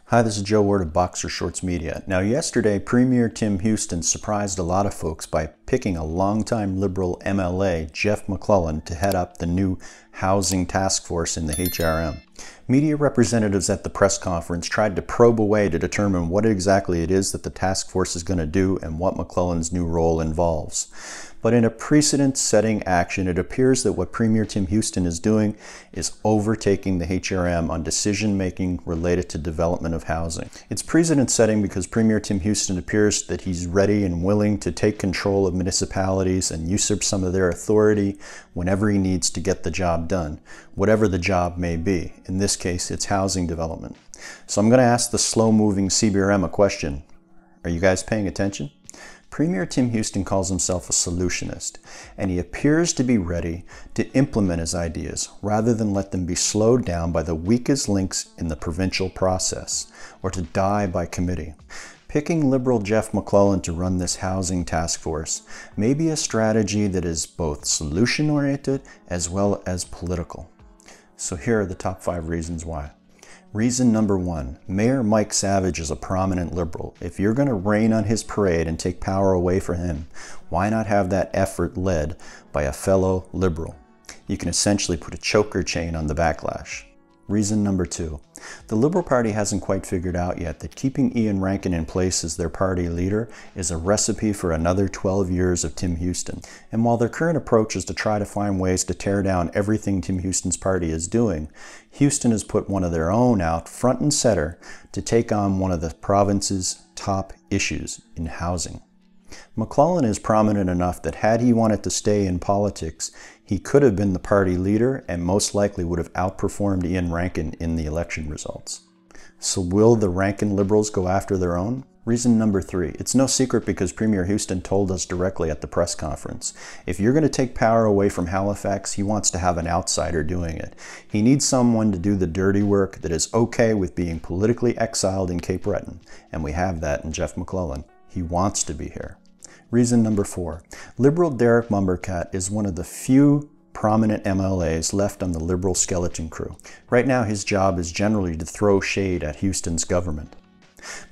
Hi, this is Joe Ward of Boxer Shorts Media. Now, yesterday, Premier Tim Houston surprised a lot of folks by picking a longtime Liberal MLA, Geoff MacLellan, to head up the new housing task force in the HRM. Media representatives at the press conference tried to probe away to determine what exactly it is that the task force is going to do and what MacLellan's new role involves. But in a precedent-setting action, it appears that what Premier Tim Houston is doing is overtaking the HRM on decision-making related to development of housing. It's precedent-setting because Premier Tim Houston appears that he's ready and willing to take control of municipalities and usurp some of their authority whenever he needs to get the job done, whatever the job may be. In this case, it's housing development. So I'm going to ask the slow-moving CBRM a question. Are you guys paying attention? Premier Tim Houston calls himself a solutionist, and he appears to be ready to implement his ideas rather than let them be slowed down by the weakest links in the provincial process or to die by committee. Picking Liberal Geoff MacLellan to run this housing task force may be a strategy that is both solution-oriented as well as political. So here are the top 5 reasons why. Reason number 1, Mayor Mike Savage is a prominent Liberal. If you're going to rain on his parade and take power away from him, why not have that effort led by a fellow Liberal? You can essentially put a choker chain on the backlash. Reason number 2, the Liberal Party hasn't quite figured out yet that keeping Ian Rankin in place as their party leader is a recipe for another 12 years of Tim Houston. And while their current approach is to try to find ways to tear down everything Tim Houston's party is doing, Houston has put one of their own out front and center to take on one of the province's top issues in housing. MacLellan is prominent enough that had he wanted to stay in politics, he could have been the party leader and most likely would have outperformed Ian Rankin in the election results. So will the Rankin Liberals go after their own? Reason number 3, it's no secret because Premier Houston told us directly at the press conference. If you're going to take power away from Halifax, he wants to have an outsider doing it. He needs someone to do the dirty work that is okay with being politically exiled in Cape Breton, and we have that in Geoff MacLellan. He wants to be here. Reason number 4, Liberal Derek Mumbercat is one of the few prominent MLAs left on the Liberal skeleton crew. Right now his job is generally to throw shade at Houston's government.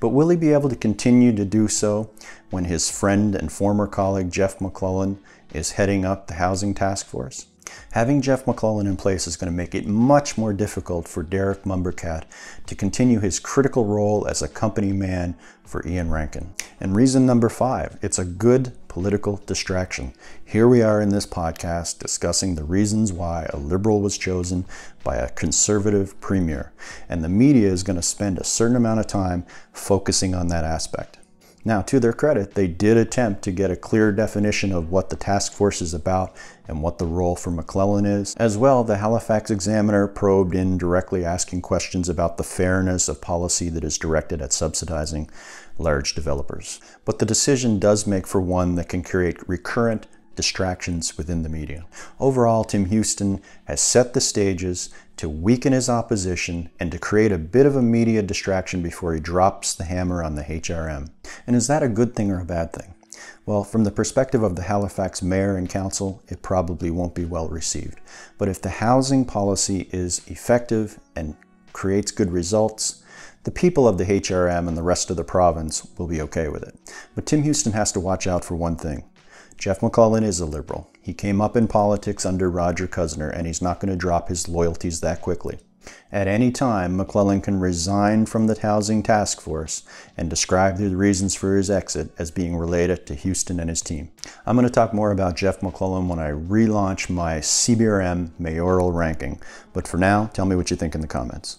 But will he be able to continue to do so when his friend and former colleague Geoff MacLellan is heading up the housing task force? Having Geoff MacLellan in place is going to make it much more difficult for Derek Mumbercat to continue his critical role as a company man for Ian Rankin. And reason number 5, it's a good political distraction. Here we are in this podcast discussing the reasons why a Liberal was chosen by a Conservative premier, and the media is going to spend a certain amount of time focusing on that aspect. Now, to their credit, they did attempt to get a clear definition of what the task force is about and what the role for MacLellan is. As well, the Halifax Examiner probed in directly asking questions about the fairness of policy that is directed at subsidizing large developers. But the decision does make for one that can create recurrent distractions within the media. Overall, Tim Houston has set the stages to weaken his opposition and to create a bit of a media distraction before he drops the hammer on the HRM. And is that a good thing or a bad thing? Well, from the perspective of the Halifax Mayor and Council, it probably won't be well received. But if the housing policy is effective and creates good results, the people of the HRM and the rest of the province will be okay with it. But Tim Houston has to watch out for one thing. Geoff MacLellan is a Liberal. He came up in politics under Roger Cuzner, and he's not going to drop his loyalties that quickly. At any time, MacLellan can resign from the housing task force and describe the reasons for his exit as being related to Houston and his team. I'm going to talk more about Geoff MacLellan when I relaunch my CBRM mayoral ranking. But for now, tell me what you think in the comments.